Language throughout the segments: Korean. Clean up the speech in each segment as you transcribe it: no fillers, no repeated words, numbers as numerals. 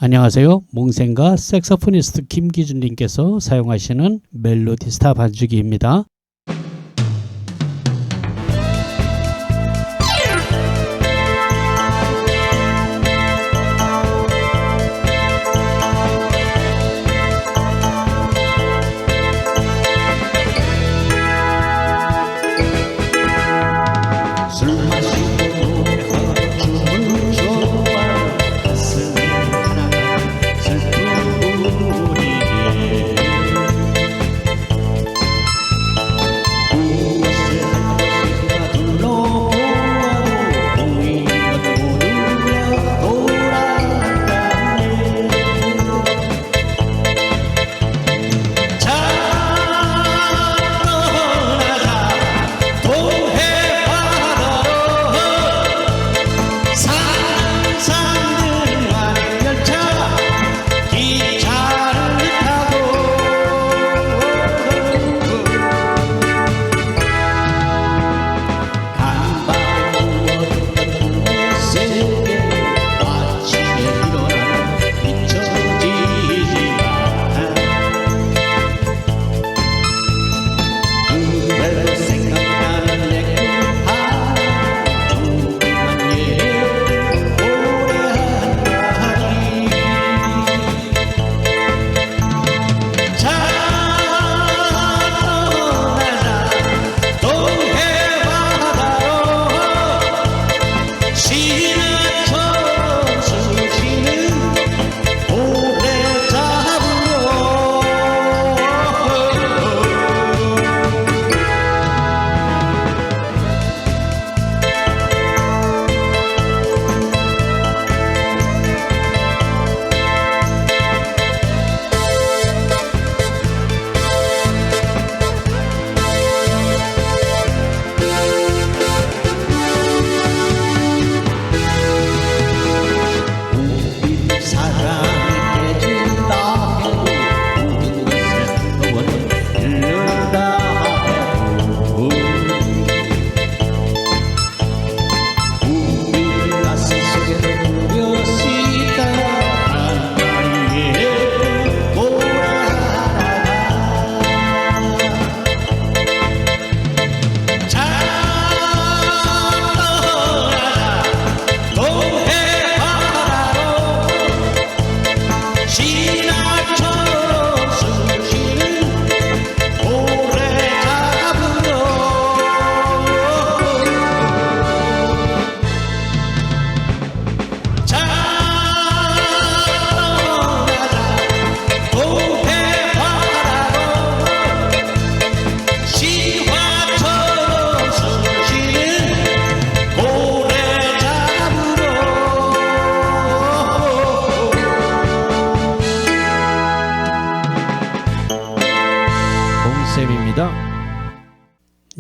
안녕하세요. 몽생가 색소포니스트 김기준님께서 사용하시는 멜로디스타 반주기입니다.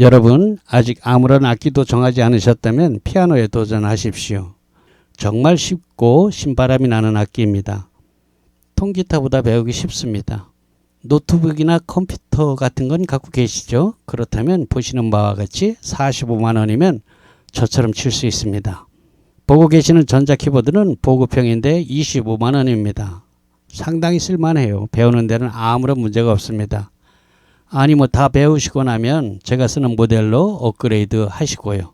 여러분 아직 아무런 악기도 정하지 않으셨다면 피아노에 도전하십시오. 정말 쉽고 신바람이 나는 악기입니다. 통기타보다 배우기 쉽습니다. 노트북이나 컴퓨터 같은 건 갖고 계시죠? 그렇다면 보시는 바와 같이 45만 원이면 저처럼 칠 수 있습니다. 보고 계시는 전자키보드는 보급형인데 25만 원입니다. 상당히 쓸만해요. 배우는 데는 아무런 문제가 없습니다. 아니 뭐 다 배우시고 나면 제가 쓰는 모델로 업그레이드 하시고요.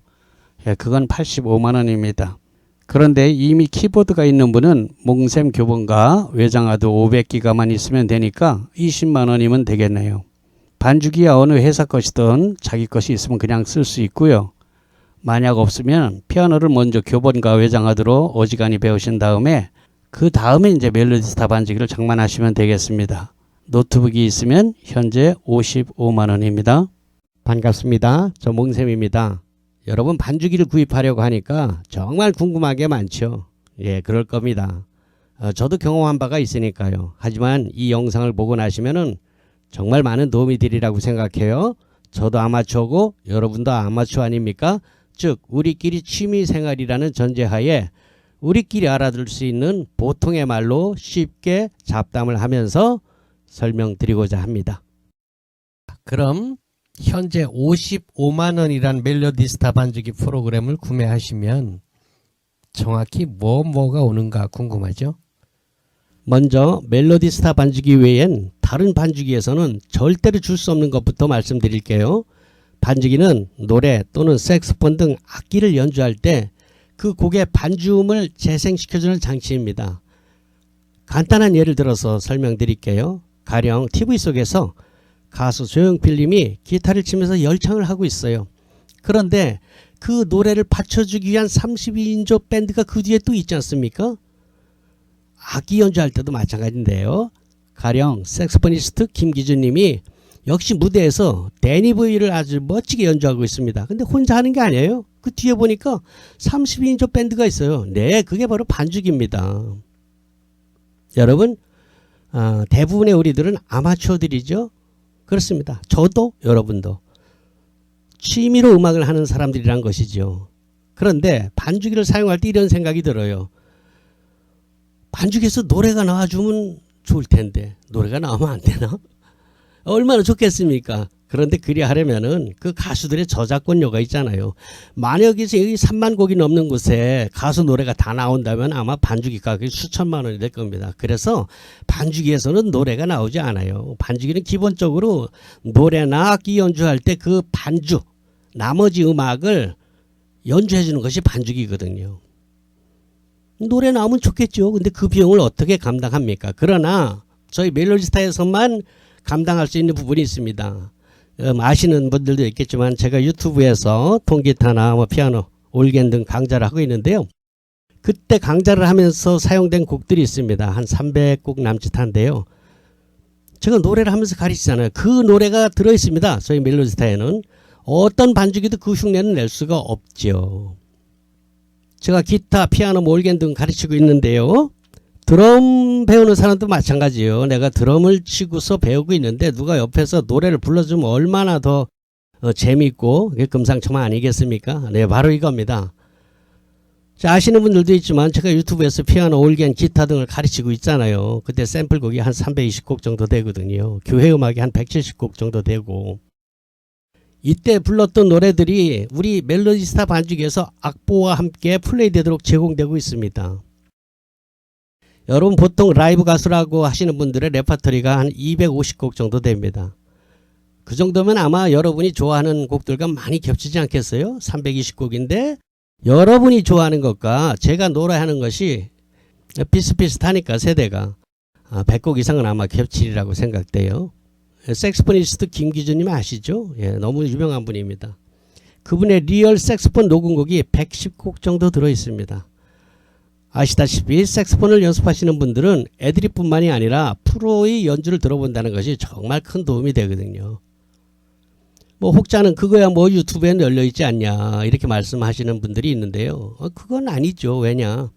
그건 85만 원입니다. 그런데 이미 키보드가 있는 분은 몽샘 교본과 외장하드 500기가만 있으면 되니까 20만 원이면 되겠네요. 반주기야 어느 회사 것이든 자기 것이 있으면 그냥 쓸 수 있고요. 만약 없으면 피아노를 먼저 교본과 외장하드로 어지간히 배우신 다음에 그 다음에 이제 멜로디스타 반주기를 장만하시면 되겠습니다. 노트북이 있으면 현재 55만 원입니다. 반갑습니다. 저 몽샘입니다. 여러분 반주기를 구입하려고 하니까 정말 궁금한 게 많죠. 그럴 겁니다. 저도 경험한 바가 있으니까요. 하지만 이 영상을 보고 나시면은 정말 많은 도움이 되리라고 생각해요. 저도 아마추어고 여러분도 아마추어 아닙니까? 즉 우리끼리 취미생활이라는 전제하에 우리끼리 알아들 수 있는 보통의 말로 쉽게 잡담을 하면서 설명드리고자 합니다. 그럼 현재 55만 원이란 멜로디스타 반주기 프로그램을 구매하시면 정확히 뭐가 오는가 궁금하죠? 먼저 멜로디스타 반주기 외엔 다른 반주기에서는 절대로 줄 수 없는 것부터 말씀드릴게요. 반주기는 노래 또는 색소폰 등 악기를 연주할 때 그 곡의 반주음을 재생시켜주는 장치입니다. 간단한 예를 들어서 설명드릴게요. 가령 TV 속에서 가수 조용필 님이 기타를 치면서 열창을 하고 있어요. 그런데 그 노래를 받쳐주기 위한 32인조 밴드가 그 뒤에 또 있지 않습니까? 악기 연주할 때도 마찬가지인데요. 가령 색소포니스트 김기준 님이 역시 무대에서 데니보이를 아주 멋지게 연주하고 있습니다. 근데 혼자 하는 게 아니에요. 그 뒤에 보니까 32인조 밴드가 있어요. 네, 그게 바로 반주기입니다. 여러분, 대부분의 우리들은 아마추어들이죠. 그렇습니다. 저도 여러분도 취미로 음악을 하는 사람들이란 것이죠. 그런데 반주기를 사용할 때 이런 생각이 들어요. 반주기에서 노래가 나와주면 좋을 텐데 노래가 나오면 안 되나? 얼마나 좋겠습니까? 그런데 그리 하려면은 그 가수들의 저작권료가 있잖아요. 만약에 여기 3만 곡이 넘는 곳에 가수 노래가 다 나온다면 아마 반주기 가격이 수천만 원이 될 겁니다. 그래서 반주기에서는 노래가 나오지 않아요. 반주기는 기본적으로 노래나 악기 연주할 때 그 반주, 나머지 음악을 연주해 주는 것이 반주기거든요. 노래 나오면 좋겠죠. 근데 그 비용을 어떻게 감당합니까? 그러나 저희 멜로디스타에서만 감당할 수 있는 부분이 있습니다. 아시는 분들도 있겠지만 제가 유튜브에서 통기타나 뭐 피아노, 올겐 등 강좌를 하고 있는데요. 그때 강좌를 하면서 사용된 곡들이 있습니다. 한 300곡 남짓한데요. 제가 노래를 하면서 가르치잖아요. 그 노래가 들어있습니다. 저희 멜로디스타에는. 어떤 반주기도 그 흉내는 낼 수가 없죠. 제가 기타, 피아노, 올겐 등 가르치고 있는데요. 드럼 배우는 사람도 마찬가지예요. 내가 드럼을 치고서 배우고 있는데 누가 옆에서 노래를 불러주면 얼마나 더 재미있고 금상첨화 아니겠습니까? 네, 바로 이겁니다. 자, 아시는 분들도 있지만 제가 유튜브에서 피아노, 올겐, 기타 등을 가르치고 있잖아요. 그때 샘플곡이 한 320곡 정도 되거든요. 교회 음악이 한 170곡 정도 되고 이때 불렀던 노래들이 우리 멜로디스타 반주기에서 악보와 함께 플레이되도록 제공되고 있습니다. 여러분 보통 라이브 가수라고 하시는 분들의 레퍼토리가 한 250곡 정도 됩니다. 그 정도면 아마 여러분이 좋아하는 곡들과 많이 겹치지 않겠어요? 320곡인데 여러분이 좋아하는 것과 제가 노래하는 것이 비슷비슷하니까 세대가 100곡 이상은 아마 겹치리라고 생각돼요. 색소포니스트 김기준님 아시죠? 예, 너무 유명한 분입니다. 그분의 리얼 색소폰 녹음곡이 110곡 정도 들어있습니다. 아시다시피 색소폰을 연습하시는 분들은 애드립뿐만이 아니라 프로의 연주를 들어본다는 것이 정말 큰 도움이 되거든요. 뭐 혹자는 그거야 뭐 유튜브에 널려있지 않냐 이렇게 말씀하시는 분들이 있는데요. 그건 아니죠. 왜냐?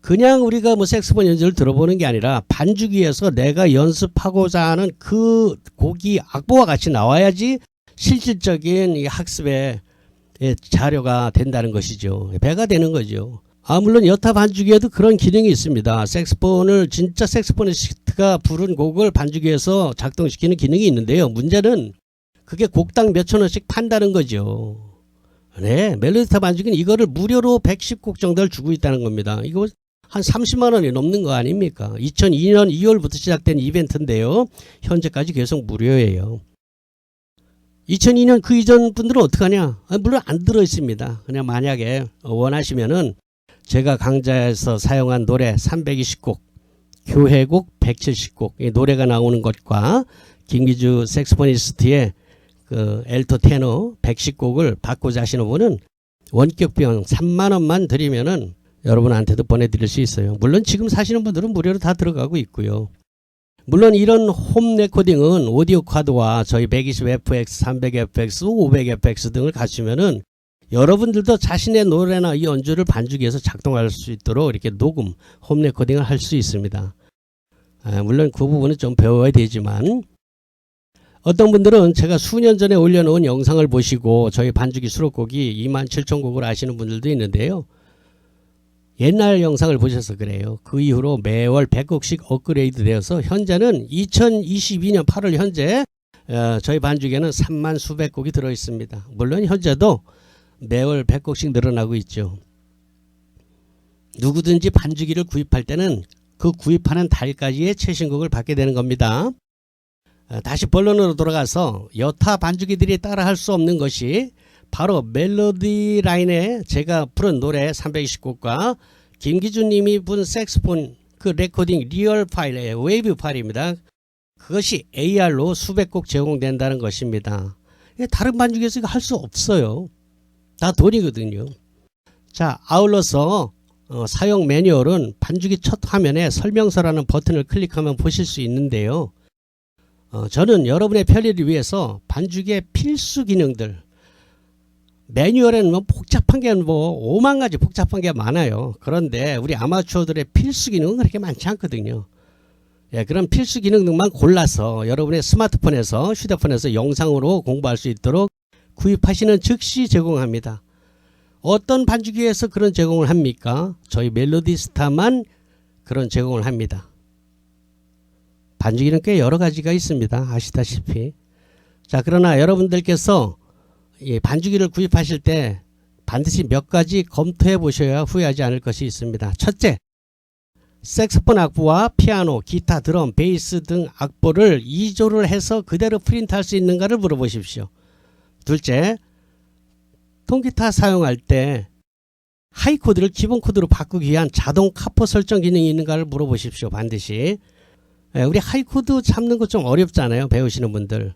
그냥 우리가 뭐 색소폰 연주를 들어보는 게 아니라 반주기에서 내가 연습하고자 하는 그 곡이 악보와 같이 나와야지 실질적인 이 학습의 자료가 된다는 것이죠. 배가 되는 거죠. 물론 여타 반주기에도 그런 기능이 있습니다. 색소폰을 진짜 색소포니스트가 부른 곡을 반주기에서 작동시키는 기능이 있는데요. 문제는 그게 곡당 몇천 원씩 판다는 거죠. 네, 멜로디스타 반주기는 이거를 무료로 110곡 정도를 주고 있다는 겁니다. 이거 한 30만 원이 넘는 거 아닙니까? 2002년 2월부터 시작된 이벤트인데요. 현재까지 계속 무료예요. 2002년 그 이전 분들은 어떻게 하냐? 물론 안 들어있습니다. 그냥 만약에 원하시면은 제가 강좌에서 사용한 노래 320곡, 교회곡 170곡, 이 노래가 나오는 것과 김기주 색소포니스트의 그 엘토 테너 110곡을 받고자 하시는 분은 원격 비용 3만 원만 드리면은 여러분한테도 보내드릴 수 있어요. 물론 지금 사시는 분들은 무료로 다 들어가고 있고요. 물론 이런 홈 레코딩은 오디오 카드와 저희 120fx, 300fx, 500fx 등을 갖추면은 여러분들도 자신의 노래나 이 연주를 반주기에서 작동할 수 있도록 이렇게 녹음, 홈 레코딩을 할 수 있습니다. 물론 그 부분은 좀 배워야 되지만 어떤 분들은 제가 수년 전에 올려놓은 영상을 보시고 저희 반주기 수록곡이 27,000곡을 아시는 분들도 있는데요. 옛날 영상을 보셔서 그래요. 그 이후로 매월 100곡씩 업그레이드 되어서 현재는 2022년 8월 현재 저희 반주기에는 3만 수백 곡이 들어있습니다. 물론 현재도 매월 100곡씩 늘어나고 있죠. 누구든지 반주기를 구입할 때는 그 구입하는 달까지의 최신곡을 받게 되는 겁니다. 다시 본론으로 돌아가서 여타 반주기들이 따라할 수 없는 것이 바로 멜로디 라인에 제가 부른 노래 320곡과 김기준 님이 분 색스폰 그 레코딩 리얼 파일의 웨이브 파일입니다. 그것이 AR로 수백 곡 제공된다는 것입니다. 다른 반주기에서 할 수 없어요. 다 돈이거든요. 자, 아울러서 사용 매뉴얼은 반주기 첫 화면에 설명서라는 버튼을 클릭하면 보실 수 있는데요. 저는 여러분의 편리를 위해서 반주기의 필수 기능들, 매뉴얼에는 뭐 복잡한 게 뭐 5만 가지 복잡한 게 많아요. 그런데 우리 아마추어들의 필수 기능은 그렇게 많지 않거든요. 예, 그런 필수 기능들만 골라서 여러분의 스마트폰에서 휴대폰에서 영상으로 공부할 수 있도록 구입하시는 즉시 제공합니다. 어떤 반주기에서 그런 제공을 합니까? 저희 멜로디스타만 그런 제공을 합니다. 반주기는 꽤 여러 가지가 있습니다. 아시다시피. 자, 그러나 여러분들께서 반주기를 구입하실 때 반드시 몇 가지 검토해 보셔야 후회하지 않을 것이 있습니다. 첫째, 색소폰 악보와 피아노, 기타, 드럼, 베이스 등 악보를 2조를 해서 그대로 프린트할 수 있는가를 물어보십시오. 둘째, 통기타 사용할 때 하이 코드를 기본 코드로 바꾸기 위한 자동 카포 설정 기능이 있는가를 물어보십시오. 반드시. 우리 하이 코드 잡는 거 좀 어렵잖아요. 배우시는 분들.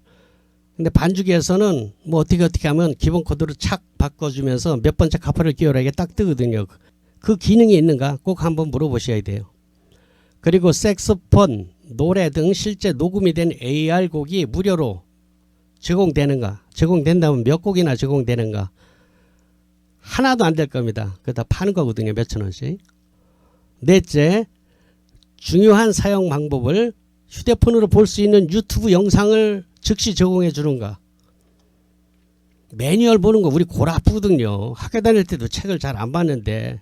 근데 반주기에서는 뭐 어떻게 하면 기본 코드로 착 바꿔주면서 몇 번째 카포를 끼워라 이게 딱 뜨거든요. 그 기능이 있는가 꼭 한번 물어보셔야 돼요. 그리고 색소폰, 노래 등 실제 녹음이 된 AR 곡이 무료로 제공되는가, 제공된다면 몇 곡이나 제공되는가. 하나도 안 될 겁니다. 그거 다 파는 거거든요. 몇천 원씩. 넷째, 중요한 사용 방법을 휴대폰으로 볼 수 있는 유튜브 영상을 즉시 제공해 주는가. 매뉴얼 보는 거 우리 골 아프거든요. 학교 다닐 때도 책을 잘 안 봤는데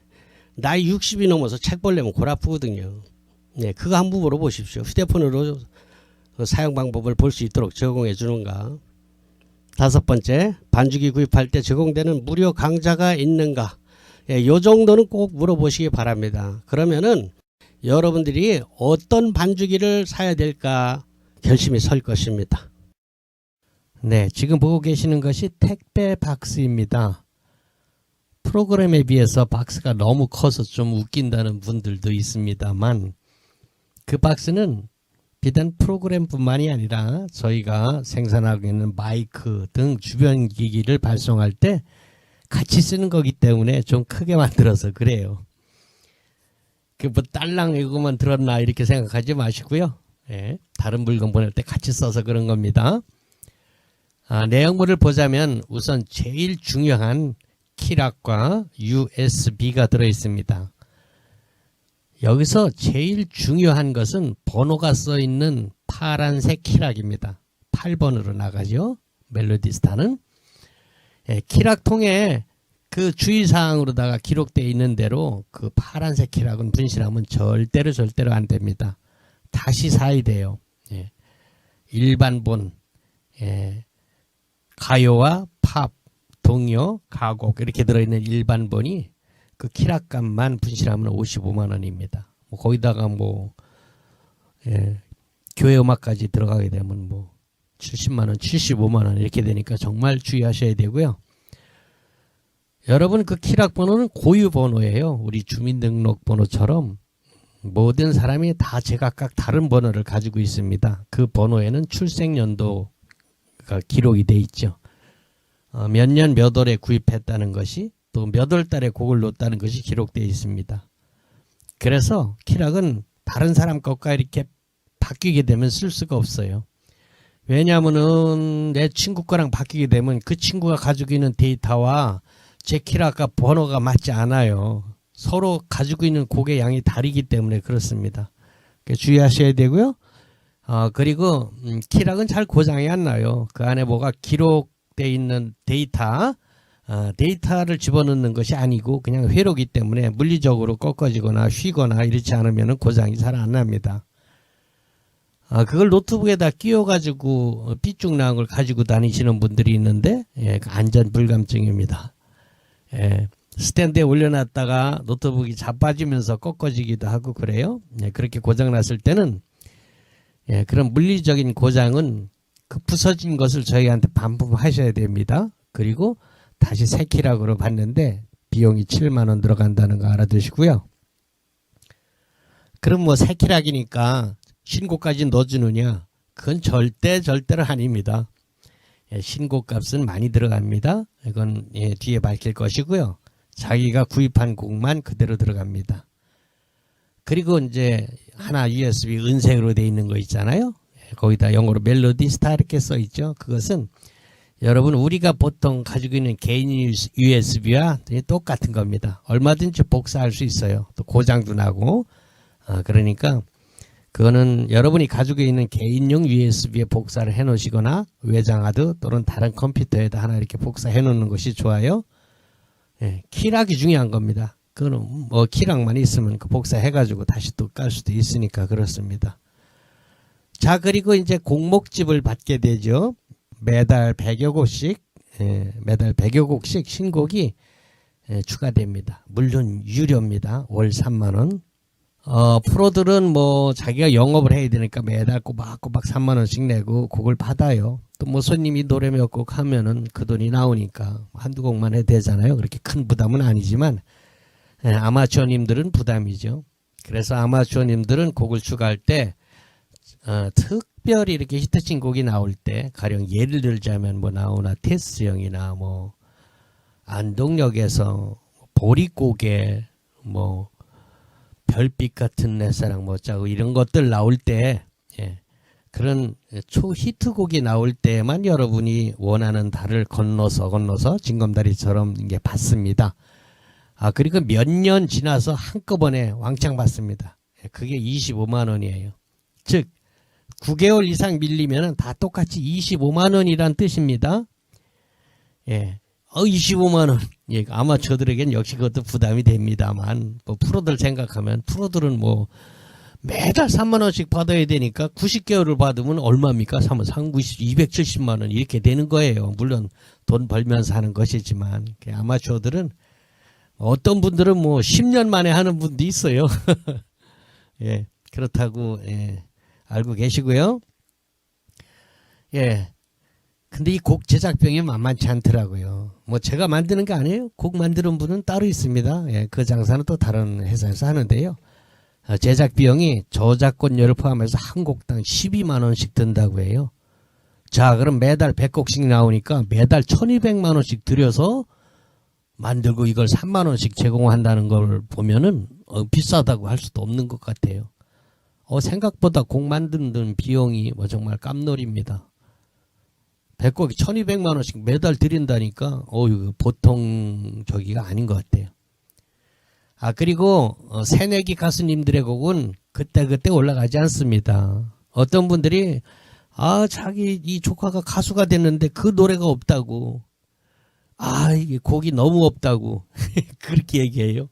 나이 60이 넘어서 책 보려면 골 아프거든요. 네, 그거 한번 물어보십시오. 휴대폰으로 사용 방법을 볼 수 있도록 제공해 주는가. 다섯 번째, 반주기 구입할 때 제공되는 무료 강좌가 있는가. 예, 요 정도는 꼭 물어보시기 바랍니다. 그러면은 여러분들이 어떤 반주기를 사야 될까 결심이 설 것입니다. 네, 지금 보고 계시는 것이 택배 박스입니다. 프로그램에 비해서 박스가 너무 커서 좀 웃긴다는 분들도 있습니다만 그 박스는 비단 프로그램뿐만이 아니라 저희가 생산하고 있는 마이크 등 주변 기기를 발송할 때 같이 쓰는 거기 때문에 좀 크게 만들어서 그래요. 그 뭐 딸랑 이거만 들었나 이렇게 생각하지 마시고요. 예, 다른 물건 보낼 때 같이 써서 그런 겁니다. 내용물을 보자면 우선 제일 중요한 키락과 USB가 들어있습니다. 여기서 제일 중요한 것은 번호가 써있는 파란색 키락입니다. 8번으로 나가죠. 멜로디스타는. 예, 키락통에 그 주의사항으로다가 기록되어 있는 대로 그 파란색 키락은 분실하면 절대로 안 됩니다. 다시 사야 돼요. 예. 일반본, 예. 가요와 팝, 동요, 가곡 이렇게 들어있는 일반본이 그 키락값만 분실하면 55만 원입니다. 뭐 거기다가 뭐 예, 교회 음악까지 들어가게 되면 뭐 70만 원, 75만 원 이렇게 되니까 정말 주의하셔야 되고요. 여러분 그 키락 번호는 고유 번호예요. 우리 주민등록번호처럼 모든 사람이 다 제각각 다른 번호를 가지고 있습니다. 그 번호에는 출생연도가 기록이 돼 있죠. 몇 년 몇 월에 구입했다는 것이 또 몇 월 달에 그걸 놓았다는 것이 기록되어 있습니다. 그래서 키락은 다른 사람 것과 이렇게 바뀌게 되면 쓸 수가 없어요. 왜냐하면은 내 친구 거랑 바뀌게 되면 그 친구가 가지고 있는 데이터와 제 키락과 번호가 맞지 않아요. 서로 가지고 있는 곡의 양이 다르기 때문에 그렇습니다. 주의하셔야 되고요. 그리고 키락은 잘 고장이 안 나요. 그 안에 뭐가 기록되어 있는 데이터를 집어넣는 것이 아니고 그냥 회로기 때문에 물리적으로 꺾어지거나 휘거나 이렇지 않으면 고장이 잘 안 납니다. 그걸 노트북에다 끼워가지고 삐쭉 나온 걸 가지고 다니시는 분들이 있는데 예, 안전 불감증입니다. 예, 스탠드에 올려놨다가 노트북이 자빠지면서 꺾어지기도 하고 그래요. 예, 그렇게 고장났을 때는 예, 그런 물리적인 고장은 그 부서진 것을 저희한테 반품하셔야 됩니다. 그리고 다시 새 키락으로 받는데 비용이 7만 원 들어간다는 거 알아두시고요. 그럼 뭐 새 키락이니까 신고까지 넣어주느냐? 그건 절대로 아닙니다. 예, 신고값은 많이 들어갑니다. 이건 예, 뒤에 밝힐 것이고요. 자기가 구입한 곡만 그대로 들어갑니다. 그리고 이제 하나 USB 은색으로 되어 있는 거 있잖아요. 예, 거기다 영어로 멜로디 스타 이렇게 써 있죠. 그것은 여러분 우리가 보통 가지고 있는 개인 USB와 똑같은 겁니다. 얼마든지 복사할 수 있어요. 또 고장도 나고. 그러니까 그거는 여러분이 가지고 있는 개인용 USB에 복사를 해 놓으시거나 외장하드 또는 다른 컴퓨터에다 하나 이렇게 복사해 놓는 것이 좋아요. 예, 키락이 중요한 겁니다. 그거는 뭐 키락만 있으면 그 복사해 가지고 다시 또 깔 수도 있으니까 그렇습니다. 자, 그리고 이제 곡목집을 받게 되죠. 매달 100여 곡씩 매달 100여 곡씩 신곡이 추가됩니다. 물론 유료입니다. 월 3만 원. 프로들은 뭐 자기가 영업을 해야 되니까 매달 꼬박꼬박 3만 원씩 내고 곡을 받아요. 또 뭐 손님이 노래 몇 곡 하면은 그 돈이 나오니까 한두 곡만 해도 되잖아요. 그렇게 큰 부담은 아니지만 아마추어님들은 부담이죠. 그래서 아마추어님들은 곡을 추가할 때 특별히 이렇게 히트친 곡이 나올 때 가령 예를 들자면 뭐 나오나 테스 형이나 뭐 안동역에서 보릿고개 뭐 별빛 같은 내 사랑 못자고 이런 것들 나올 때 예, 그런 초히트곡이 나올 때만 여러분이 원하는 달을 건너서 징검다리처럼 이게 받습니다. 그리고 몇 년 지나서 한꺼번에 왕창 받습니다. 그게 25만 원이에요. 즉 9개월 이상 밀리면 다 똑같이 25만 원이란 뜻입니다. 예. 25만 원. 예, 아마추어들에겐 역시 그것도 부담이 됩니다만, 뭐 프로들 생각하면, 프로들은 뭐 매달 3만 원씩 받아야 되니까 90개월을 받으면 얼마입니까? 270만 원 이렇게 되는 거예요. 물론 돈 벌면서 하는 것이지만, 아마추어들은 어떤 분들은 뭐 10년 만에 하는 분도 있어요. 예, 그렇다고, 예. 알고 계시고요. 예. 근데 이 곡 제작비용이 만만치 않더라고요. 뭐 제가 만드는 게 아니에요. 곡 만드는 분은 따로 있습니다. 예, 그 장사는 또 다른 회사에서 하는데요. 제작비용이 저작권료를 포함해서 한 곡당 12만 원씩 든다고 해요. 자, 그럼 매달 100곡씩 나오니까 매달 1200만 원씩 들여서 만들고 이걸 3만 원씩 제공한다는 걸 보면은 비싸다고 할 수도 없는 것 같아요. 생각보다 곡 만드는 비용이 뭐 정말 깜놀입니다. 100곡이 1200만 원씩 매달 드린다니까 이거 보통 저기가 아닌 것 같아요. 그리고 새내기 가수님들의 곡은 그때그때 올라가지 않습니다. 어떤 분들이 자기 이 조카가 가수가 됐는데 그 노래가 없다고, 이게 곡이 너무 없다고 그렇게 얘기해요.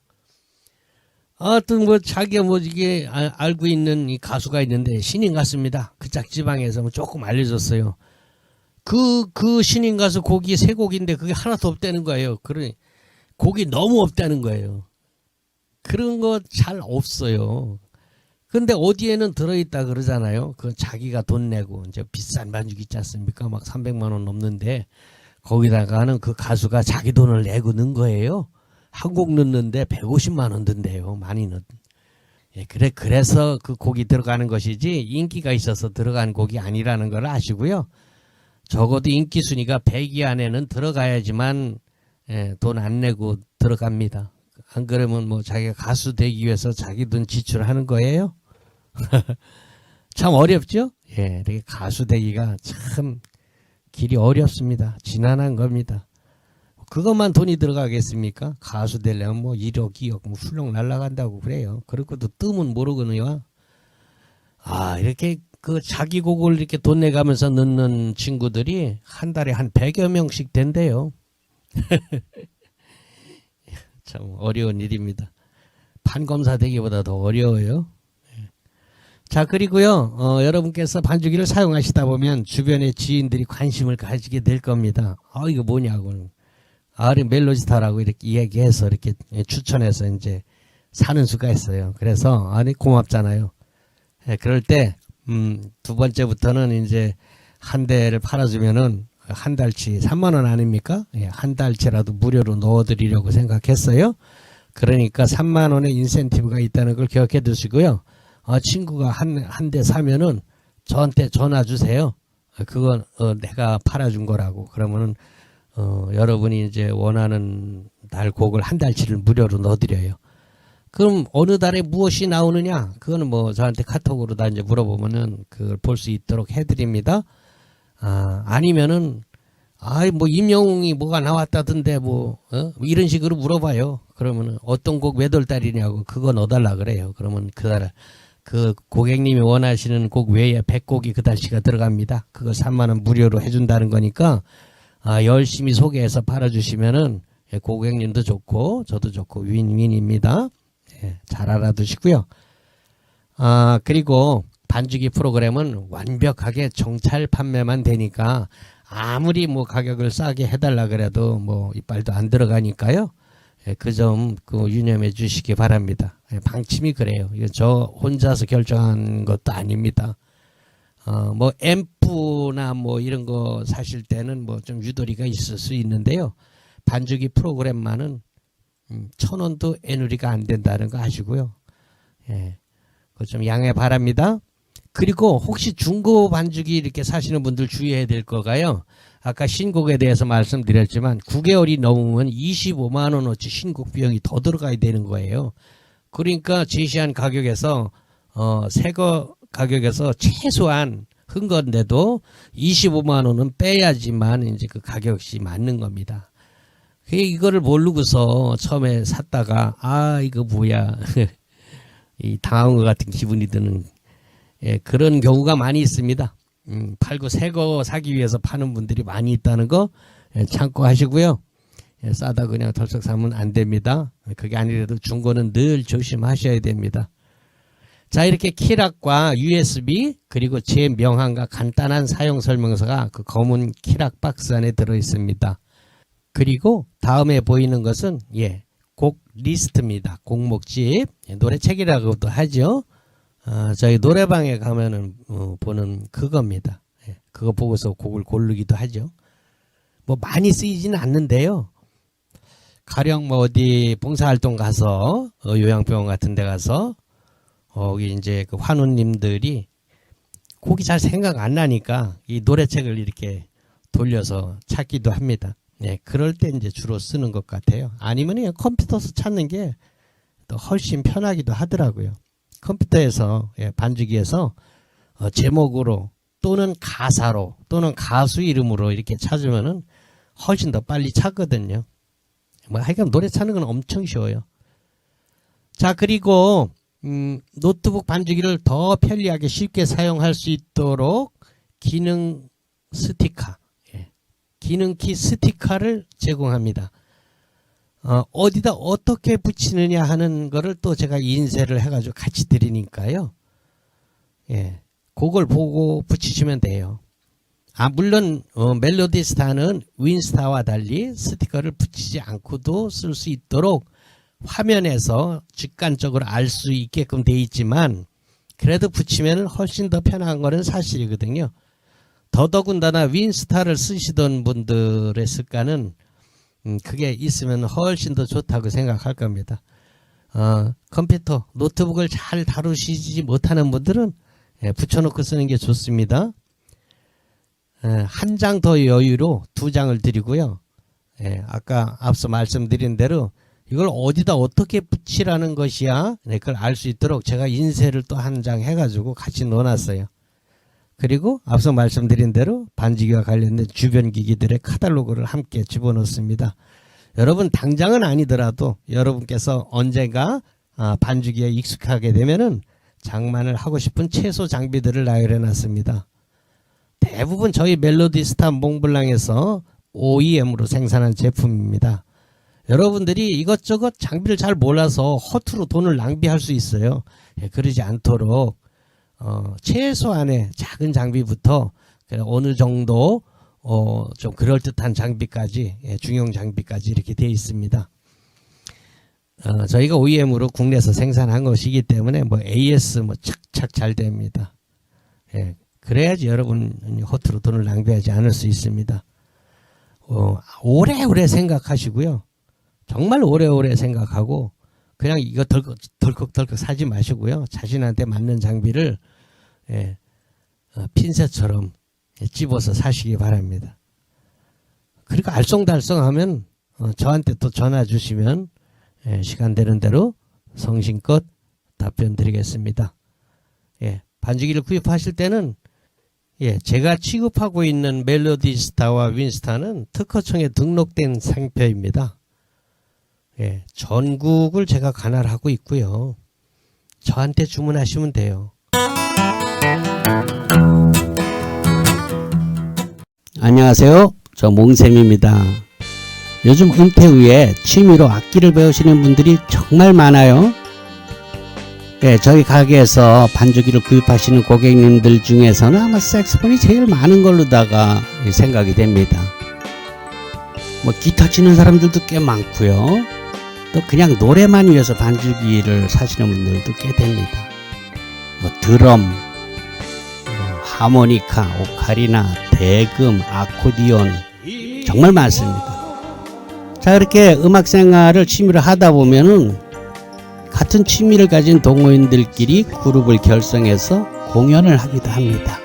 또 뭐 자기가 뭐 이게 알고 있는 이 가수가 있는데 신인 가수입니다. 그 짝지방에서 뭐 조금 알려줬어요. 그 신인 가수 곡이 3곡인데 그게 하나도 없다는 거예요. 그러니 곡이 너무 없다는 거예요. 그런 거 잘 없어요. 근데 어디에는 들어있다 그러잖아요. 그 자기가 돈 내고 이제 비싼 반죽 있지 않습니까? 막 300만 원 넘는데 거기다가는 그 가수가 자기 돈을 내고 넣은 거예요. 한 곡 넣는데 150만 원 든대요. 많이 넣. 예, 그래서 그 곡이 들어가는 것이지 인기가 있어서 들어간 곡이 아니라는 걸 아시고요. 적어도 인기 순위가 100위 안에는 들어가야지만 돈 안 내고 들어갑니다. 안 그러면 뭐 자기가 가수 되기 위해서 자기 돈 지출하는 거예요. 참 어렵죠? 예, 이렇게 가수 되기가 참 길이 어렵습니다. 지난한 겁니다. 그것만 돈이 들어가겠습니까? 가수 되려면 뭐 1억, 2억 뭐 훌렁 날아간다고 그래요. 그렇고도 뜸은 모르거든요. 이렇게 그 자기 곡을 이렇게 돈 내가면서 넣는 친구들이 한 달에 한 100여 명씩 된대요. 참 어려운 일입니다. 판검사 되기보다 더 어려워요. 자, 그리고요, 여러분께서 반주기를 사용하시다 보면 주변의 지인들이 관심을 가지게 될 겁니다. 이거 뭐냐고. 멜로디스타라고 이렇게 얘기해서 이렇게 추천해서 이제 사는 수가 있어요. 그래서 고맙잖아요. 예, 그럴 때 두 번째부터는 이제 한 대를 팔아주면은 한 달치 3만 원 아닙니까? 예, 한 달치라도 무료로 넣어드리려고 생각했어요. 그러니까 3만 원의 인센티브가 있다는 걸 기억해 두시고요. 친구가 한 대 사면은 저한테 전화 주세요. 그건 내가 팔아준 거라고. 그러면은 여러분이 이제 원하는 날 곡을 한 달치를 무료로 넣어드려요. 그럼 어느 달에 무엇이 나오느냐? 그거는 뭐 저한테 카톡으로 다 이제 물어보면은 그걸 볼 수 있도록 해드립니다. 아니면은 뭐 임영웅이 뭐가 나왔다던데 이런 식으로 물어봐요. 그러면은 어떤 곡 몇 월 달이냐고 그거 넣어달라 그래요. 그러면 그 고객님이 원하시는 곡 외에 100곡이 그 달치가 들어갑니다. 그거 3만 원 무료로 해준다는 거니까 열심히 소개해서 팔아주시면은 고객님도 좋고 저도 좋고 윈윈입니다. 예, 잘 알아두시고요. 그리고 반주기 프로그램은 완벽하게 정찰 판매만 되니까 아무리 뭐 가격을 싸게 해달라 그래도 뭐 이빨도 안 들어가니까요. 예, 그 점 유념해 주시기 바랍니다. 예, 방침이 그래요. 이거 저 혼자서 결정한 것도 아닙니다. 뭐 앰프나 뭐 이런 거 사실 때는 뭐 좀 유도리가 있을 수 있는데요. 반주기 프로그램만은 1,000원도 애누리가 안 된다는 거 아시고요. 예, 그거 좀 양해 바랍니다. 그리고 혹시 중고 반주기 이렇게 사시는 분들 주의해야 될 거가요. 아까 신곡에 대해서 말씀드렸지만 9개월이 넘으면 25만 원어치 신곡 비용이 더 들어가야 되는 거예요. 그러니까 제시한 가격에서 새거 가격에서 최소한 한 건데도 25만 원은 빼야지만 이제 그 가격이 맞는 겁니다. 이거를 모르고서 처음에 샀다가 이거 뭐야 이 당한 것 같은 기분이 드는 그런 경우가 많이 있습니다. 팔고 새 거 사기 위해서 파는 분들이 많이 있다는 거 참고하시고요. 싸다 그냥 덜썩 사면 안 됩니다. 그게 아니라도 중고는 늘 조심하셔야 됩니다. 자, 이렇게 키락과 USB 그리고 제 명함과 간단한 사용 설명서가 그 검은 키락 박스 안에 들어 있습니다. 그리고 다음에 보이는 것은 곡 리스트입니다. 곡목집 노래책이라고도 하죠. 저희 노래방에 가면은 보는 그겁니다. 그거 보고서 곡을 고르기도 하죠. 뭐 많이 쓰이지는 않는데요. 가령 뭐 어디 봉사활동 가서 요양병원 같은 데 가서 거기 이제 그 환우님들이 곡이 잘 생각 안 나니까 이 노래책을 이렇게 돌려서 찾기도 합니다. 그럴 때 이제 주로 쓰는 것 같아요. 아니면 그냥 컴퓨터에서 찾는 게 또 훨씬 편하기도 하더라고요. 컴퓨터에서 반주기에서 제목으로 또는 가사로 또는 가수 이름으로 이렇게 찾으면은 훨씬 더 빨리 찾거든요. 뭐 하여간 노래 찾는 건 엄청 쉬워요. 자, 그리고 노트북 반주기를 더 편리하게 쉽게 사용할 수 있도록 기능 스티커, 기능키 스티커를 제공합니다. 어디다 어떻게 붙이느냐 하는 거를 또 제가 인쇄를 해가지고 같이 드리니까요. 그걸 보고 붙이시면 돼요. 물론 멜로디스타는 윈스타와 달리 스티커를 붙이지 않고도 쓸 수 있도록 화면에서 직관적으로 알 수 있게끔 돼 있지만 그래도 붙이면 훨씬 더 편한 거는 사실이거든요. 더더군다나 윈스타를 쓰시던 분들의 습관은 그게 있으면 훨씬 더 좋다고 생각할 겁니다. 컴퓨터, 노트북을 잘 다루시지 못하는 분들은 붙여놓고 쓰는 게 좋습니다. 한 장 더 여유로 2장을 드리고요. 아까 앞서 말씀드린 대로 이걸 어디다 어떻게 붙이라는 것이야 그걸 알 수 있도록 제가 인쇄를 또 한 장 해가지고 같이 넣어놨어요. 그리고 앞서 말씀드린 대로 반주기와 관련된 주변 기기들의 카탈로그를 함께 집어넣습니다. 여러분 당장은 아니더라도 여러분께서 언젠가 반주기에 익숙하게 되면은 장만을 하고 싶은 최소 장비들을 나열해 놨습니다. 대부분 저희 멜로디스타 몽블랑에서 OEM으로 생산한 제품입니다. 여러분들이 이것저것 장비를 잘 몰라서 허투루 돈을 낭비할 수 있어요. 그러지 않도록 최소한의 작은 장비부터 어느 정도 좀 그럴듯한 장비까지, 중형 장비까지 이렇게 되어 있습니다. 저희가 OEM으로 국내에서 생산한 것이기 때문에 AS 착착 잘 됩니다. 그래야지 여러분 허투루 돈을 낭비하지 않을 수 있습니다. 오래오래 생각하시고요. 정말 오래오래 생각하고 그냥 이거 덜컥덜컥 사지 마시고요. 자신한테 맞는 장비를 핀셋처럼 집어서 사시기 바랍니다. 그리고 알쏭달쏭하면 저한테 또 전화 주시면 시간 되는 대로 성심껏 답변 드리겠습니다. 반죽기를 구입하실 때는 제가 취급하고 있는 멜로디스타와 윈스타는 특허청에 등록된 상표입니다. 전국을 제가 관할하고 있고요. 저한테 주문하시면 돼요. 안녕하세요. 저 몽쌤입니다. 요즘 은퇴 후에 취미로 악기를 배우시는 분들이 정말 많아요. 저희 가게에서 반주기를 구입하시는 고객님들 중에서는 아마 색소폰이 제일 많은 걸로다가 생각이 됩니다. 기타 치는 사람들도 꽤 많고요. 또 그냥 노래만 위해서 반주기를 사시는 분들도 꽤 됩니다. 드럼, 하모니카, 오카리나, 대금, 아코디온 정말 많습니다. 자, 이렇게 음악 생활을 취미로 하다 보면은 같은 취미를 가진 동호인들끼리 그룹을 결성해서 공연을 하기도 합니다.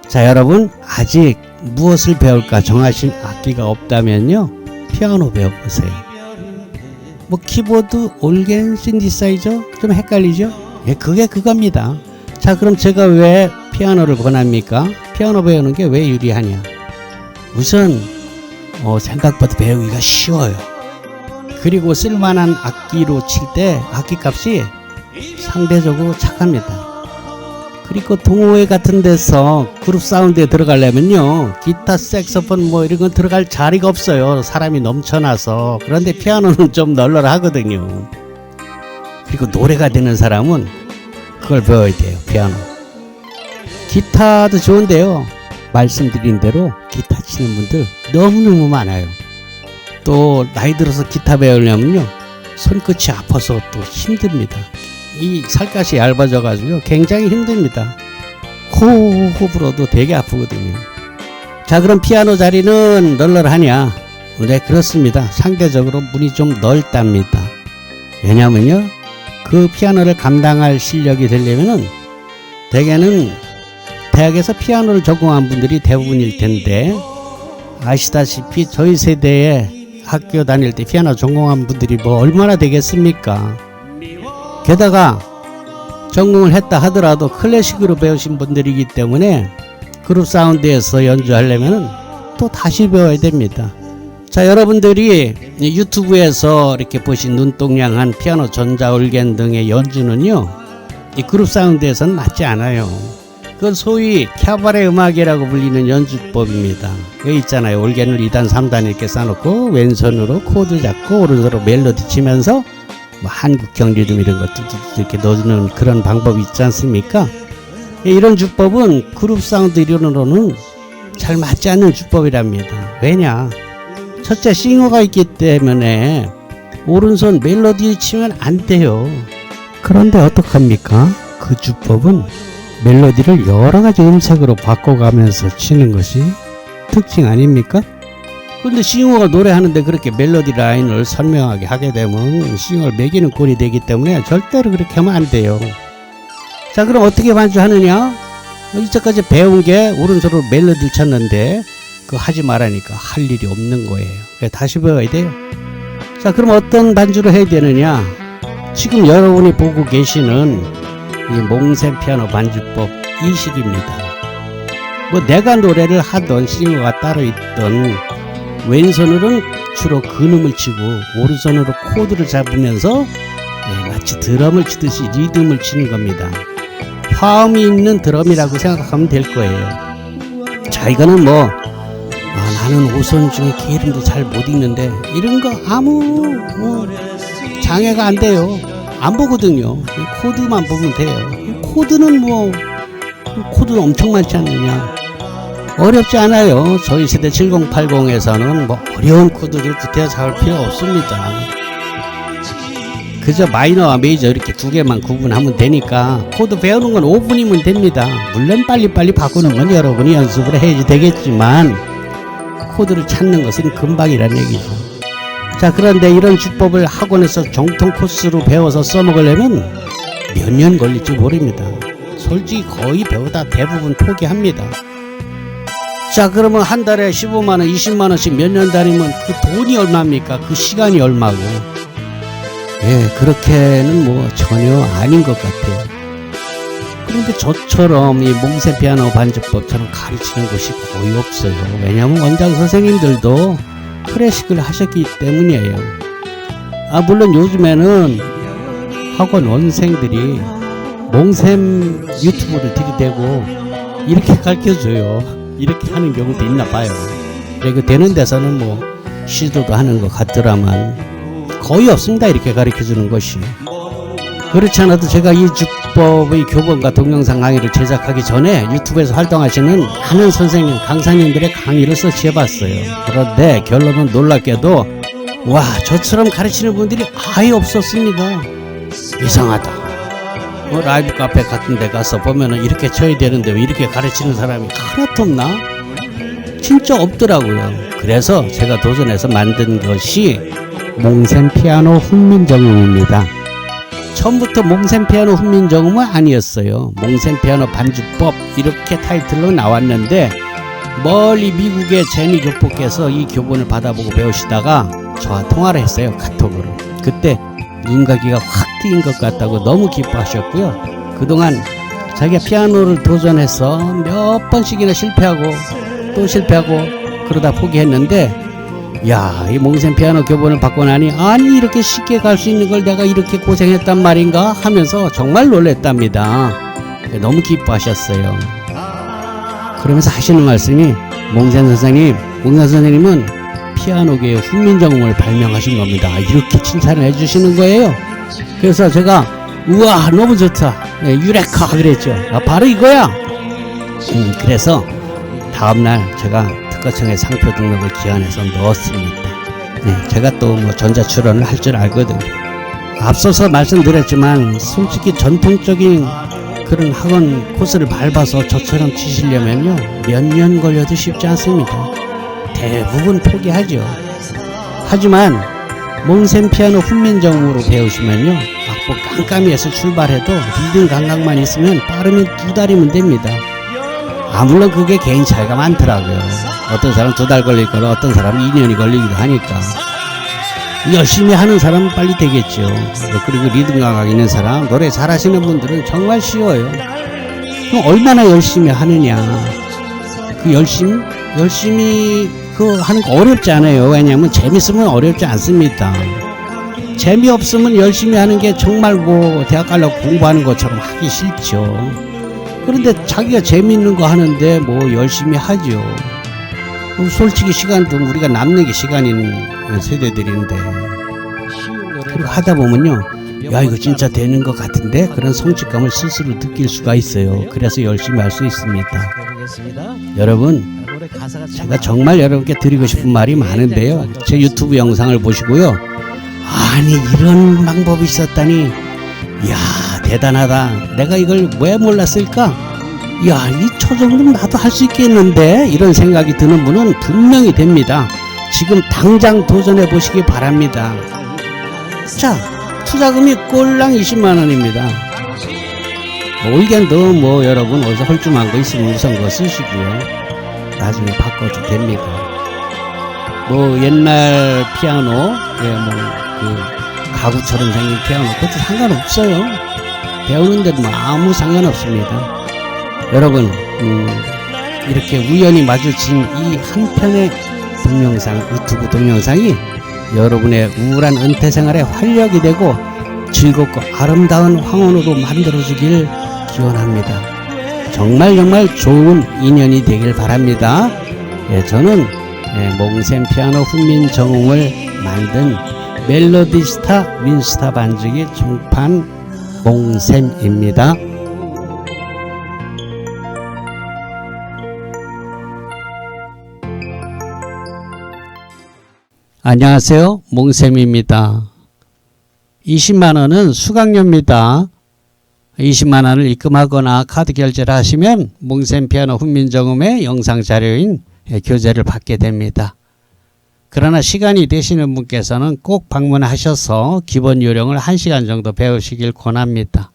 자, 여러분 아직 무엇을 배울까 정하신 악기가 없다면요, 피아노 배워보세요. 키보드, 올겐, 신디사이저 좀 헷갈리죠? 그게 그겁니다. 자, 그럼 제가 왜 피아노를 권합니까? 피아노 배우는 게 왜 유리하냐? 우선 생각보다 배우기가 쉬워요. 그리고 쓸만한 악기로 칠 때 악기값이 상대적으로 착합니다. 그리고 동호회 같은 데서 그룹 사운드에 들어가려면요, 기타, 색소폰 이런 건 들어갈 자리가 없어요. 사람이 넘쳐나서. 그런데 피아노는 좀 널널하거든요. 그리고 노래가 되는 사람은 그걸 배워야 돼요. 피아노. 기타도 좋은데요, 말씀드린 대로 기타 치는 분들 너무너무 많아요. 또 나이 들어서 기타 배우려면요, 손끝이 아파서 또 힘듭니다. 이 살갗이 얇아져 가지고 굉장히 힘듭니다. 호흡 불어도 되게 아프거든요. 자, 그럼 피아노 자리는 널널하냐? 네, 그렇습니다. 상대적으로 문이 좀 넓답니다. 왜냐면요, 그 피아노를 감당할 실력이 되려면은 대개는 대학에서 피아노를 전공한 분들이 대부분일 텐데, 아시다시피 저희 세대에 학교 다닐 때 피아노 전공한 분들이 얼마나 되겠습니까? 게다가 전공을 했다 하더라도 클래식으로 배우신 분들이기 때문에 그룹 사운드에서 연주하려면 또 다시 배워야 됩니다. 자, 여러분들이 유튜브에서 이렇게 보신 눈동냥한 피아노, 전자, 올겐 등의 연주는요, 이 그룹 사운드에서는 맞지 않아요. 그건 소위 캬바레 음악이라고 불리는 연주법입니다. 여기 있잖아요. 올겐을 2단, 3단 이렇게 쌓아놓고 왼손으로 코드 잡고 오른손으로 멜로디 치면서 한국형 리듬 이런 것도 이렇게 넣는 그런 방법이 있지 않습니까? 이런 주법은 그룹 사운드 이론으로는 잘 맞지 않는 주법이랍니다. 왜냐? 첫째, 싱어가 있기 때문에 오른손 멜로디 치면 안 돼요. 그런데 어떡합니까? 그 주법은 멜로디를 여러가지 음색으로 바꿔가면서 치는 것이 특징 아닙니까? 근데 싱어가 노래하는데 그렇게 멜로디 라인을 선명하게 하게 되면 싱어를 매기는 꼴이 되기 때문에 절대로 그렇게 하면 안 돼요. 자, 그럼 어떻게 반주하느냐? 이제까지 배운 게 오른손으로 멜로디를 쳤는데 그거 하지 말라니까 할 일이 없는 거예요. 다시 배워야 돼요. 자, 그럼 어떤 반주를 해야 되느냐? 지금 여러분이 보고 계시는 이 몽셈 피아노 반주법 이 식입니다. 내가 노래를 하던 싱어가 따로 있던 왼손으로는 주로 근음을 치고 오른손으로 코드를 잡으면서 마치 드럼을 치듯이 리듬을 치는 겁니다. 화음이 있는 드럼이라고 생각하면 될 거예요. 자, 이거는 나는 오선 중에 기 이름도 잘 못 읽는데 이런 거 아무 장애가 안 돼요. 안 보거든요. 코드만 보면 돼요. 코드는 코드는 엄청 많지 않느냐. 어렵지 않아요. 저희 세대 7080에서는 뭐 어려운 코드를 구태여 잡을 필요 없습니다. 그저 마이너와 메이저 이렇게 두 개만 구분하면 되니까 코드 배우는 건 5분이면 됩니다. 물론 빨리빨리 바꾸는 건 여러분이 연습을 해야지 되겠지만 코드를 찾는 것은 금방이란 얘기죠. 자, 그런데 이런 주법을 학원에서 정통 코스로 배워서 써먹으려면 몇 년 걸릴지 모릅니다. 솔직히 거의 배우다 대부분 포기합니다. 자, 그러면 한 달에 15만원 20만원씩 몇 년 다니면 그 돈이 얼마입니까? 그 시간이 얼마고. 예, 그렇게는 뭐 전혀 아닌 것 같아요. 그런데 저처럼 이 몽세 피아노 반주법처럼 가르치는 곳이 거의 없어요. 왜냐하면 원장 선생님들도 클래식을 하셨기 때문이에요. 물론 요즘에는 학원 원생들이 몽셈 유튜브를 들이대고 이렇게 가르쳐줘요. 이렇게 하는 경우도 있나 봐요. 그리고 되는 데서는 뭐 시도도 하는 것 같더라만 거의 없습니다. 이렇게 가르쳐주는 것이. 그렇지 않아도 제가 이 주법의 교본과 동영상 강의를 제작하기 전에 유튜브에서 활동하시는 많은 선생님, 강사님들의 강의를 서치해봤어요. 그런데 결론은 놀랍게도 와, 저처럼 가르치는 분들이 아예 없었습니다. 이상하다. 뭐 라이브 카페 같은 데 가서 보면은 이렇게 쳐야 되는데 왜 이렇게 가르치는 사람이 하나도 없나? 진짜 없더라고요. 그래서 제가 도전해서 만든 것이 몽셈 피아노 훈민정음입니다. 처음부터 몽셈 피아노 훈민정음은 아니었어요. 몽셈 피아노 반주법 이렇게 타이틀로 나왔는데 멀리 미국의 제니 교포께서 이 교본을 받아보고 배우시다가 저와 통화를 했어요. 카톡으로. 그때 눈가기가 확 트인 것 같다고 너무 기뻐하셨고요. 그동안 자기가 피아노를 도전해서 몇 번씩이나 실패하고 또 실패하고 그러다 포기했는데 야, 이 몽셈 피아노 교본을 받고 나니 아니 이렇게 쉽게 갈 수 있는 걸 내가 이렇게 고생했단 말인가 하면서 정말 놀랬답니다. 너무 기뻐하셨어요. 그러면서 하시는 말씀이 몽셈 선생님은 피아노계의 훈민정음을 발명하신 겁니다. 이렇게 칭찬을 해주시는 거예요. 그래서 제가 우와 너무 좋다. 유레카 그랬죠. 바로 이거야. 그래서 다음날 제가 특허청에 상표 등록을 기한해서 넣었습니다. 제가 또 뭐 전자출원을 할 줄 알거든요. 앞서서 말씀드렸지만 솔직히 전통적인 그런 학원 코스를 밟아서 저처럼 치시려면요 몇 년 걸려도 쉽지 않습니다. 대부분 포기하죠. 하지만 몽셈 피아노 훈민정음으로 배우시면요 악보 깜깜이에서 출발해도 리듬 감각만 있으면 빠르면 2달이면 됩니다. 물론 그게 개인 차이가 많더라고요. 어떤 사람 2달 걸릴 거라 어떤 사람 2년이 걸리기도 하니까 열심히 하는 사람은 빨리 되겠죠. 그리고 리듬 감각 있는 사람, 노래 잘하시는 분들은 정말 쉬워요. 그럼 얼마나 열심히 하느냐. 그 열심히 그 하는 거 어렵지 않아요. 왜냐하면 재밌으면 어렵지 않습니다. 재미없으면 열심히 하는 게 정말 뭐 대학 가려고 공부하는 것처럼 하기 싫죠. 그런데 자기가 재미있는 거 하는데 뭐 열심히 하죠. 솔직히 시간도 우리가 남는 게 시간인 세대들인데 그리고 하다 보면요 야 이거 진짜 되는 것 같은데 그런 성취감을 스스로 느낄 수가 있어요. 그래서 열심히 할 수 있습니다. 여러분 제가 정말 여러분께 드리고 싶은 말이 많은데요. 제 유튜브 영상을 보시고요 아니 이런 방법이 있었다니 이야 대단하다. 내가 이걸 왜 몰랐을까? 야, 이 초정도면 나도 할 수 있겠는데? 이런 생각이 드는 분은 분명히 됩니다. 지금 당장 도전해 보시기 바랍니다. 자, 투자금이 꼴랑 20만원입니다. 올겐도 뭐 여러분 어디서 헐쭉한 거 있으면 우선 그거 쓰시고요. 나중에 바꿔도 됩니다. 뭐 옛날 피아노, 그 가구처럼 생긴 피아노, 그것도 상관없어요. 배우는데도 아무 상관없습니다. 여러분 이렇게 우연히 마주친 이 한 편의 동영상, 유튜브 동영상이 여러분의 우울한 은퇴 생활에 활력이 되고 즐겁고 아름다운 황혼으로 만들어주길 기원합니다. 정말 좋은 인연이 되길 바랍니다. 저는 몽셈 피아노 훈민정음을 만든 멜로디스타 윈스타 반주기 중판 몽셈입니다. 안녕하세요. 몽쌤입니다. 20만원은 수강료입니다. 20만원을 입금하거나 카드 결제를 하시면 몽쌤 피아노 훈민정음의 영상 자료인 교재를 받게 됩니다. 그러나 시간이 되시는 분께서는 꼭 방문하셔서 기본 요령을 1시간 정도 배우시길 권합니다.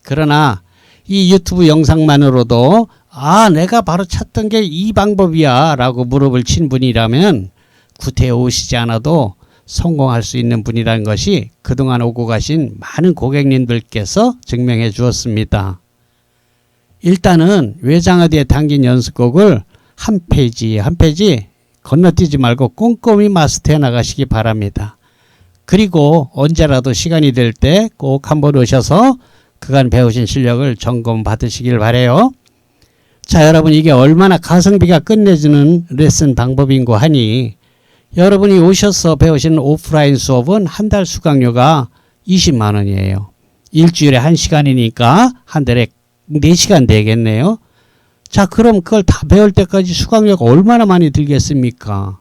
그러나 이 유튜브 영상만으로도 내가 바로 찾던 게 이 방법이야 라고 무릎을 친 분이라면 구태에 오시지 않아도 성공할 수 있는 분이라는 것이 그동안 오고 가신 많은 고객님들께서 증명해 주었습니다. 일단은 외장하드에 담긴 연습곡을 한 페이지 한 페이지 건너뛰지 말고 꼼꼼히 마스터해 나가시기 바랍니다. 그리고 언제라도 시간이 될 때 꼭 한번 오셔서 그간 배우신 실력을 점검 받으시길 바래요. 자, 여러분, 이게 얼마나 가성비가 끝내주는 레슨 방법인고 하니 여러분이 오셔서 배우시는 오프라인 수업은 한 달 수강료가 20만원이에요. 일주일에 1시간이니까 한 달에 4시간 되겠네요. 자, 그럼 그걸 다 배울 때까지 수강료가 얼마나 많이 들겠습니까?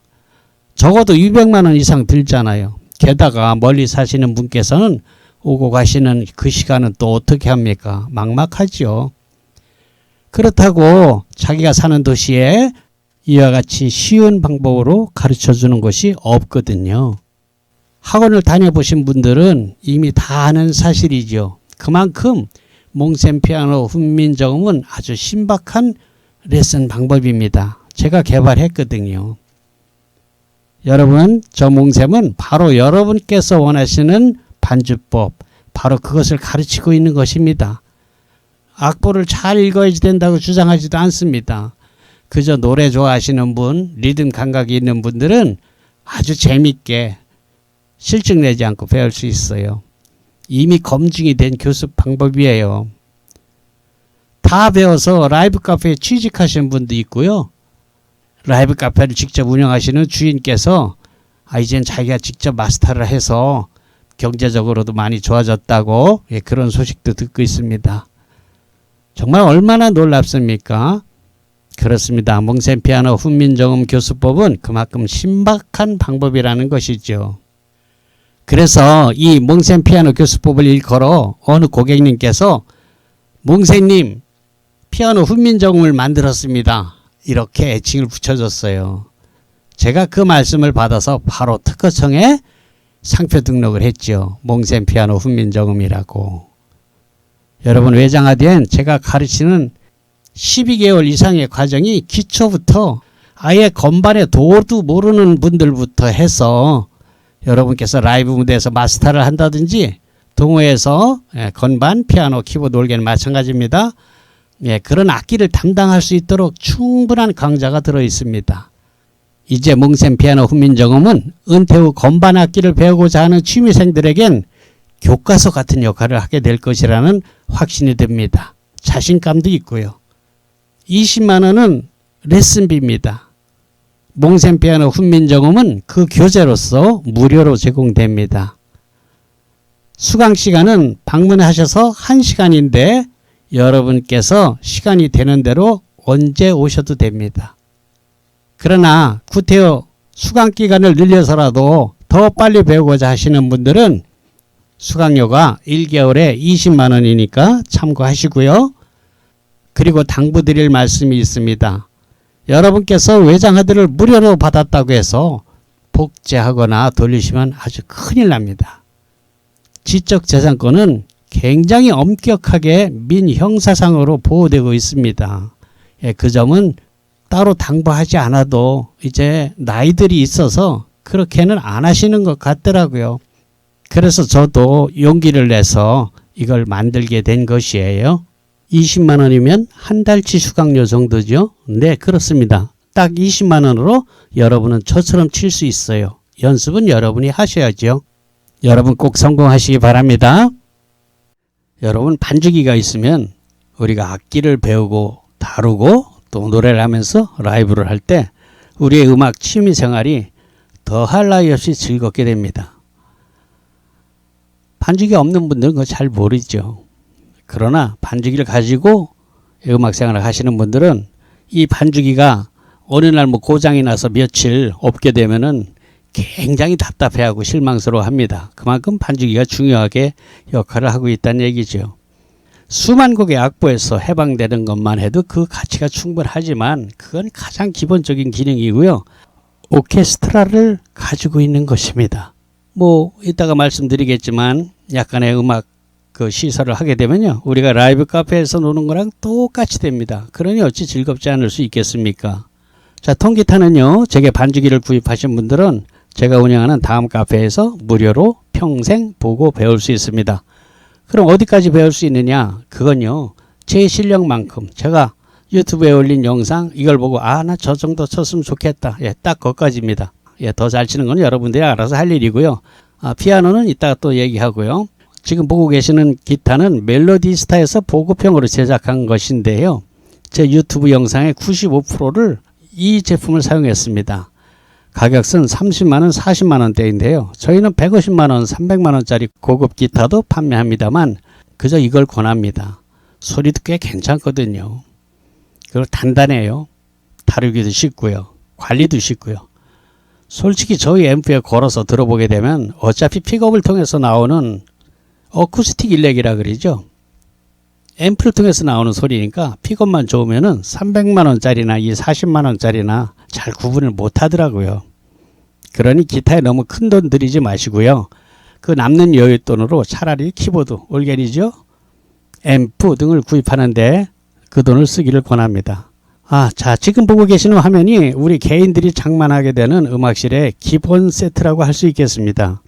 적어도 200만원 이상 들잖아요. 게다가 멀리 사시는 분께서는 오고 가시는 그 시간은 또 어떻게 합니까? 막막하죠. 그렇다고 자기가 사는 도시에 이와 같이 쉬운 방법으로 가르쳐주는 것이 없거든요. 학원을 다녀보신 분들은 이미 다 아는 사실이죠. 그만큼 몽쌤 피아노 훈민정음은 아주 신박한 레슨 방법입니다. 제가 개발했거든요. 여러분, 저 몽쌤은 바로 여러분께서 원하시는 반주법, 바로 그것을 가르치고 있는 것입니다. 악보를 잘 읽어야지 된다고 주장하지도 않습니다. 그저 노래 좋아하시는 분, 리듬 감각이 있는 분들은 아주 재밌게 실증 내지 않고 배울 수 있어요. 이미 검증이 된 교습 방법이에요. 다 배워서 라이브 카페에 취직하신 분도 있고요. 라이브 카페를 직접 운영하시는 주인께서 이젠 자기가 직접 마스터를 해서 경제적으로도 많이 좋아졌다고 그런 소식도 듣고 있습니다. 정말 얼마나 놀랍습니까? 그렇습니다. 몽쌤 피아노 훈민정음 교수법은 그만큼 신박한 방법이라는 것이죠. 그래서 이 몽쌤 피아노 교수법을 일컬어 어느 고객님께서 몽쌤님 피아노 훈민정음을 만들었습니다. 이렇게 애칭을 붙여줬어요. 제가 그 말씀을 받아서 바로 특허청에 상표 등록을 했죠. 몽쌤 피아노 훈민정음이라고. 여러분, 외장하드엔 제가 가르치는 12개월 이상의 과정이 기초부터 아예 건반의 도도 모르는 분들부터 해서 여러분께서 라이브 무대에서 마스터를 한다든지 동호회에서 건반, 피아노, 키보드, 올게는 마찬가지입니다. 그런 악기를 담당할 수 있도록 충분한 강좌가 들어 있습니다. 이제 몽쌤 피아노 훈민정음은 은퇴 후 건반 악기를 배우고자 하는 취미생들에겐 교과서 같은 역할을 하게 될 것이라는 확신이 듭니다. 자신감도 있고요. 20만원은 레슨비입니다. 몽쌤 피아노 훈민정음은 그 교재로서 무료로 제공됩니다. 수강시간은 방문하셔서 1시간인데 여러분께서 시간이 되는 대로 언제 오셔도 됩니다. 그러나 구태여 수강기간을 늘려서라도 더 빨리 배우고자 하시는 분들은 수강료가 1개월에 20만원이니까 참고하시고요. 그리고 당부드릴 말씀이 있습니다. 여러분께서 외장하드를 무료로 받았다고 해서 복제하거나 돌리시면 아주 큰일 납니다. 지적재산권은 굉장히 엄격하게 민형사상으로 보호되고 있습니다. 그 점은 따로 당부하지 않아도 이제 나이들이 있어서 그렇게는 안 하시는 것 같더라고요. 그래서 저도 용기를 내서 이걸 만들게 된 것이에요. 20만원이면 한 달치 수강료 정도죠. 네, 그렇습니다. 딱 20만원으로 여러분은 저처럼 칠 수 있어요. 연습은 여러분이 하셔야죠. 여러분 꼭 성공하시기 바랍니다. 여러분, 반주기가 있으면 우리가 악기를 배우고 다루고 또 노래를 하면서 라이브를 할 때 우리의 음악 취미 생활이 더할 나위 없이 즐겁게 됩니다. 반주기 없는 분들은 그거 잘 모르죠. 그러나 반주기를 가지고 음악 생활을 하시는 분들은 이 반주기가 어느 날 뭐 고장이 나서 며칠 없게 되면은 굉장히 답답해하고 실망스러워합니다. 그만큼 반주기가 중요하게 역할을 하고 있다는 얘기죠. 수만 곡의 악보에서 해방되는 것만 해도 그 가치가 충분하지만 그건 가장 기본적인 기능이고요. 오케스트라를 가지고 있는 것입니다. 뭐 이따가 말씀드리겠지만 약간의 음악 그 시설을 하게 되면요, 우리가 라이브 카페에서 노는 거랑 똑같이 됩니다. 그러니 어찌 즐겁지 않을 수 있겠습니까? 자, 통기타는요, 제게 반주기를 구입하신 분들은 제가 운영하는 다음 카페에서 무료로 평생 보고 배울 수 있습니다. 그럼 어디까지 배울 수 있느냐? 그건요, 제 실력만큼 제가 유튜브에 올린 영상 이걸 보고 나 저 정도 쳤으면 좋겠다. 예, 딱 거기까지입니다. 예, 더 잘 치는 건 여러분들이 알아서 할 일이고요. 피아노는 이따가 또 얘기하고요. 지금 보고 계시는 기타는 멜로디스타에서 보급형으로 제작한 것인데요. 제 유튜브 영상의 95%를 이 제품을 사용했습니다. 가격은 30만원, 40만원대인데요. 저희는 150만원, 300만원짜리 고급 기타도 판매합니다만 그저 이걸 권합니다. 소리도 꽤 괜찮거든요. 그리고 단단해요. 다루기도 쉽고요. 관리도 쉽고요. 솔직히 저희 앰프에 걸어서 들어보게 되면 어차피 픽업을 통해서 나오는 어쿠스틱 일렉이라 그러죠. 앰프를 통해서 나오는 소리니까 픽업만 좋으면은 300만원짜리나 이 40만원짜리나 잘 구분을 못 하더라고요. 그러니 기타에 너무 큰 돈 들이지 마시고요. 그 남는 여윳돈으로 차라리 키보드, 올게니죠, 앰프 등을 구입하는데 그 돈을 쓰기를 권합니다. 자, 지금 보고 계시는 화면이 우리 개인들이 장만하게 되는 음악실의 기본 세트라고 할 수 있겠습니다.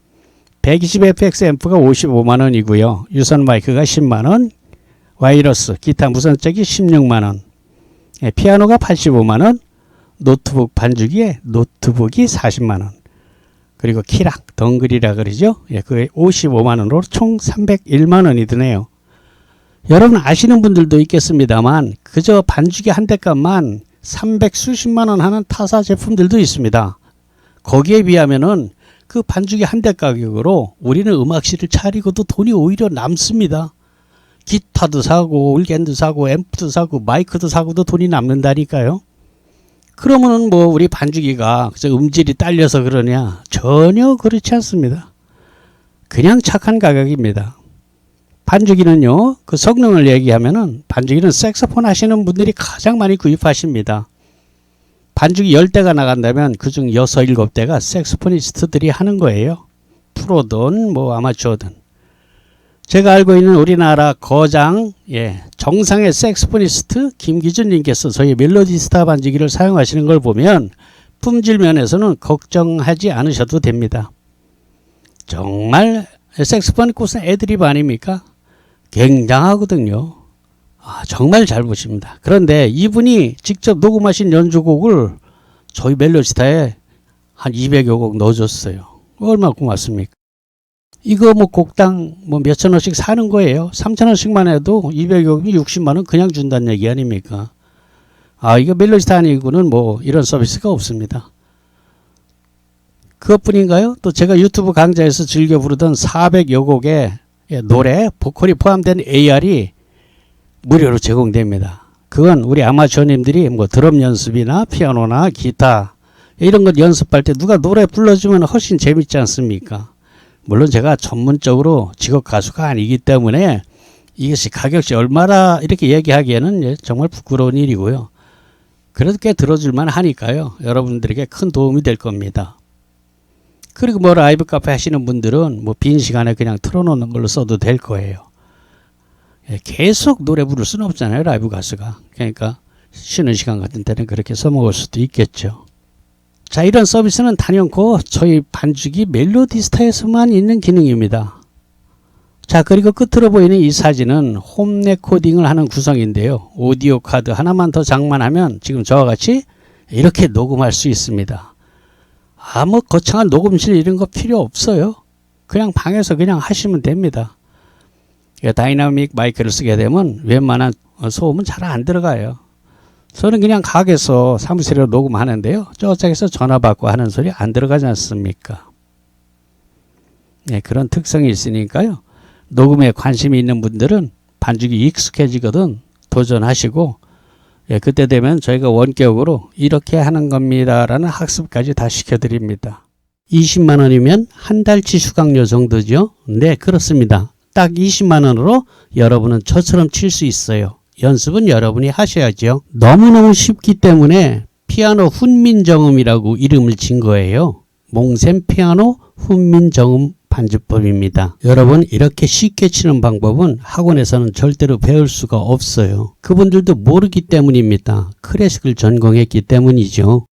120fx 앰프가 55만원이고요. 유선 마이크가 10만원, 와이러스, 기타 무선잭이 16만원, 피아노가 85만원, 노트북 반주기에 노트북이 40만원, 그리고 키랑, 덩글이라 그러죠. 그게 55만원으로 총 301만원이 드네요. 여러분 아시는 분들도 있겠습니다만 그저 반주기 한 대 값만 300 수십만원 하는 타사 제품들도 있습니다. 거기에 비하면은 그 반주기 한 대 가격으로 우리는 음악실을 차리고도 돈이 오히려 남습니다. 기타도 사고 올겐도 사고 앰프도 사고 마이크도 사고도 돈이 남는다니까요. 그러면은 뭐 우리 반주기가 그저 음질이 딸려서 그러냐? 전혀 그렇지 않습니다. 그냥 착한 가격입니다. 반주기는요, 그 성능을 얘기하면은 반주기는 색소폰 하시는 분들이 가장 많이 구입하십니다. 반주기 10대가 나간다면 그중 6, 7대가 색소포니스트들이 하는 거예요. 프로든 뭐 아마추어든. 제가 알고 있는 우리나라 거장, 정상의 색소포니스트 김기준 님께서 저희 멜로디스타 반주기를 사용하시는 걸 보면 품질 면에서는 걱정하지 않으셔도 됩니다. 정말 색소폰 꽃은 애드립 아닙니까? 굉장하거든요. 정말 잘 보십니다. 그런데 이분이 직접 녹음하신 연주곡을 저희 멜로디스타에 한 200여 곡 넣어줬어요. 얼마나 고맙습니까? 이거 뭐 곡당 뭐 몇천 원씩 사는 거예요. 3천 원씩만 해도 200여 곡이 60만 원 그냥 준다는 얘기 아닙니까? 이거 멜로디스타 아니고는 뭐 이런 서비스가 없습니다. 그것뿐인가요? 또 제가 유튜브 강좌에서 즐겨 부르던 400여 곡의 노래, 보컬이 포함된 AR이 무료로 제공됩니다. 그건 우리 아마추어님들이 뭐 드럼 연습이나 피아노나 기타 이런 것 연습할 때 누가 노래 불러주면 훨씬 재밌지 않습니까? 물론 제가 전문적으로 직업 가수가 아니기 때문에 이것이 가격이 얼마나 이렇게 얘기하기에는 정말 부끄러운 일이고요. 그래도 꽤 들어줄만 하니까요. 여러분들에게 큰 도움이 될 겁니다. 그리고 뭐 라이브 카페 하시는 분들은 뭐 빈 시간에 그냥 틀어놓는 걸로 써도 될 거예요. 계속 노래 부를 수는 없잖아요, 라이브 가수가. 그러니까 쉬는 시간 같은 때는 그렇게 써먹을 수도 있겠죠. 자, 이런 서비스는 단연코 저희 반주기 멜로디스타에서만 있는 기능입니다. 자, 그리고 끝으로 보이는 이 사진은 홈 레코딩을 하는 구성인데요. 오디오 카드 하나만 더 장만하면 지금 저와 같이 이렇게 녹음할 수 있습니다. 뭐 거창한 녹음실 이런 거 필요 없어요. 그냥 방에서 그냥 하시면 됩니다. 다이나믹 마이크를 쓰게 되면 웬만한 소음은 잘 안 들어가요. 저는 그냥 가게에서 사무실에 녹음하는데요. 저쪽에서 전화 받고 하는 소리 안 들어가지 않습니까? 그런 특성이 있으니까요. 녹음에 관심이 있는 분들은 반주기 익숙해지거든 도전하시고, 그때 되면 저희가 원격으로 이렇게 하는 겁니다라는 학습까지 다 시켜드립니다. 20만 원이면 한 달치 수강료 정도죠. 네, 그렇습니다. 딱 20만 원으로 여러분은 저처럼 칠 수 있어요. 연습은 여러분이 하셔야죠. 너무너무 쉽기 때문에 피아노 훈민정음이라고 이름을 진 거예요. 몽셈 피아노 훈민정음 반주법입니다. 여러분, 이렇게 쉽게 치는 방법은 학원에서는 절대로 배울 수가 없어요. 그분들도 모르기 때문입니다. 클래식을 전공했기 때문이죠.